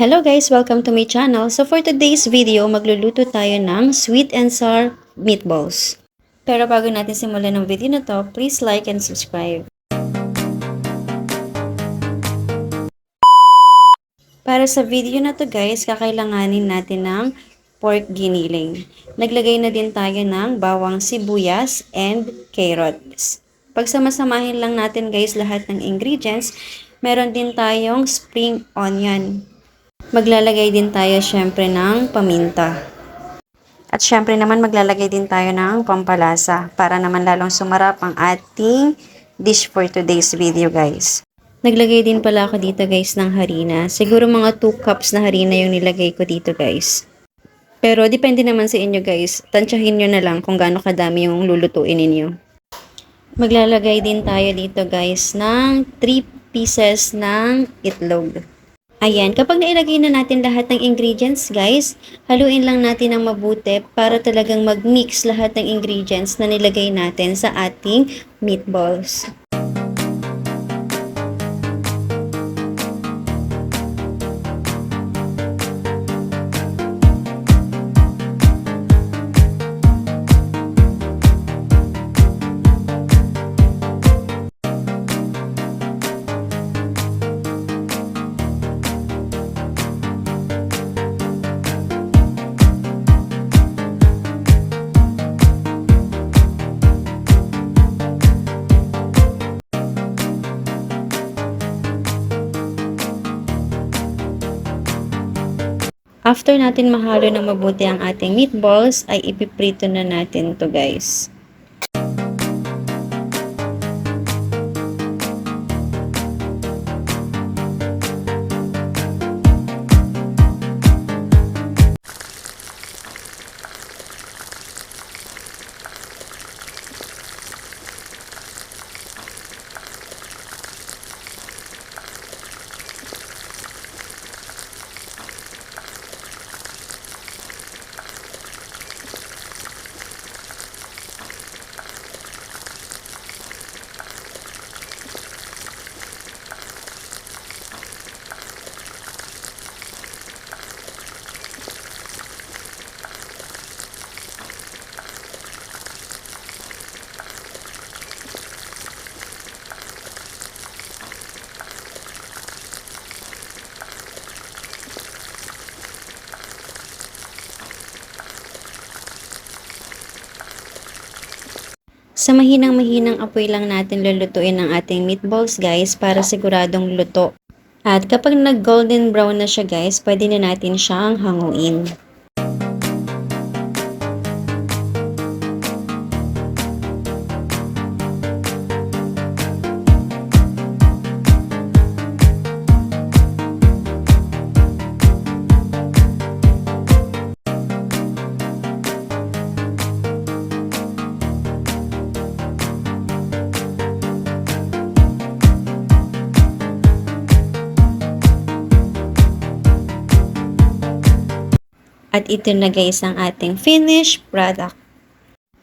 Hello guys! Welcome to my channel. So for today's video, magluluto tayo ng sweet and sour meatballs. Pero bago natin simulan ng video na to, please like and subscribe. Para sa video na to guys, kakailanganin natin ng pork giniling. Naglagay na din tayo ng bawang sibuyas and carrots. Pagsamasamahin lang natin guys lahat ng ingredients, meron din tayong spring onion. Maglalagay din tayo syempre ng paminta. At syempre naman maglalagay din tayo ng pampalasa para naman lalong sumarap ang ating dish for today's video guys. Naglagay din pala ako dito guys ng harina. Siguro mga 2 cups na harina yung nilagay ko dito guys. Pero depende naman sa inyo guys. Tansyahin nyo na lang kung gaano kadami yung lulutuin ninyo. Maglalagay din tayo dito guys ng 3 pieces ng itlog. Ayan, kapag nailagay na natin lahat ng ingredients, guys, haluin lang natin ng mabuti para talagang mag-mix lahat ng ingredients na nilagay natin sa ating meatballs. After natin mahalo ng mabuti ang ating meatballs, ay ipiprito na natin to guys. Sa mahinang-mahinang apoy lang natin lulutuin ang ating meatballs guys para siguradong luto. At kapag nag-golden brown na siya guys, pwede na natin siyang hanguin. At ito na guys ang ating finished product.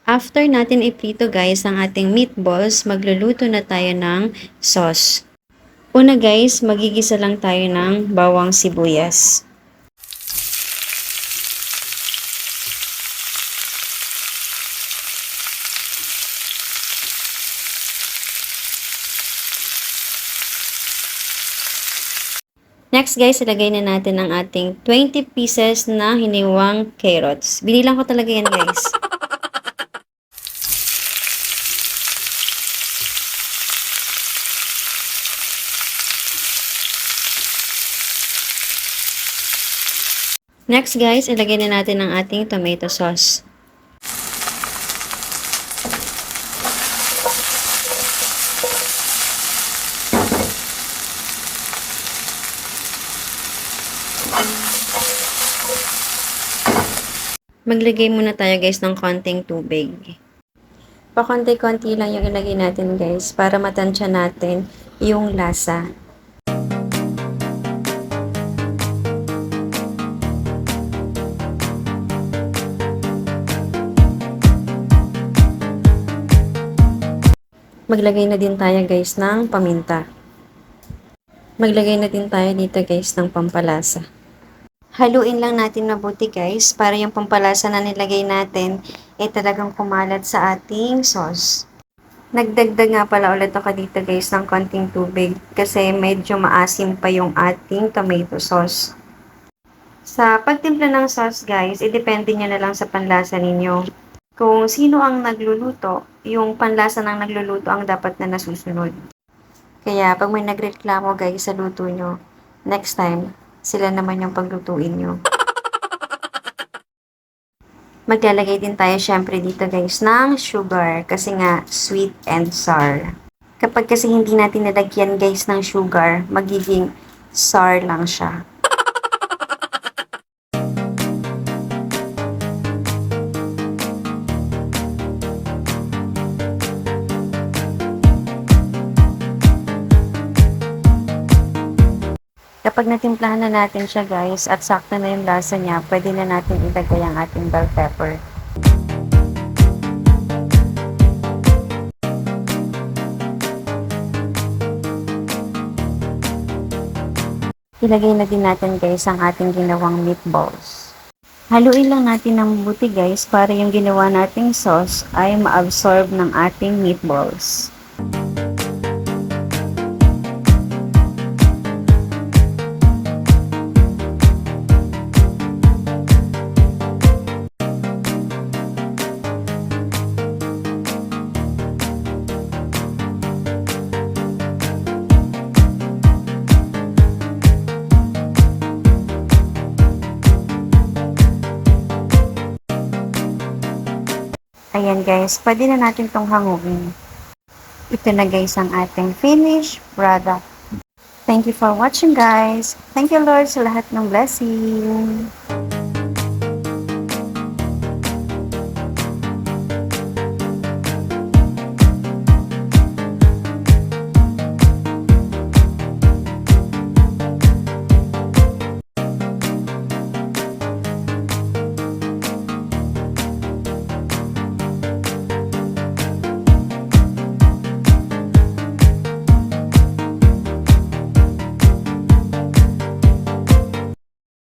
After natin iprito guys ang ating meatballs, magluluto na tayo ng sauce. Una guys, magigisa lang tayo ng bawang sibuyas. Next guys, ilagay na natin ang ating 20 pieces na hiniwang carrots. Binilang ko talaga yan guys. Next guys, ilagay na natin ang ating tomato sauce. Maglagay muna tayo guys ng konting tubig. Pakonti-konti lang yung ilagay natin guys para matansya natin yung lasa. Maglagay na din tayo guys ng paminta. Maglagay na din tayo dito guys ng pampalasa. Haluin lang natin mabuti guys para yung pampalasa na nilagay natin ay talagang kumalat sa ating sauce. Nagdagdag nga pala ulit ako dito guys ng konting tubig kasi medyo maasim pa yung ating tomato sauce. Sa pagtimpla ng sauce guys, idepende nyo na lang sa panlasa ninyo. Kung sino ang nagluluto, yung panlasa ng nagluluto ang dapat na nasusunod. Kaya pag may nagreklamo guys sa luto nyo, next time, sila naman yung paglutuin nyo. Maglalagay din tayo syempre dito guys ng sugar kasi nga sweet and sour. Kapag kasi hindi natin nalagyan guys ng sugar, magiging sour lang siya. Kapag natimplahan na natin siya guys at sakto na yung lasa niya, pwede na natin ilagay ang ating bell pepper. Ilagay na din natin guys ang ating ginawang meatballs. Haluin lang natin ng mabuti guys para yung ginawa nating sauce ay ma-absorb ng ating meatballs. Ayan guys, pwede na natin itong hanguin. Ito na guys ang ating finished product. Thank you for watching guys. Thank you Lord sa lahat ng blessing.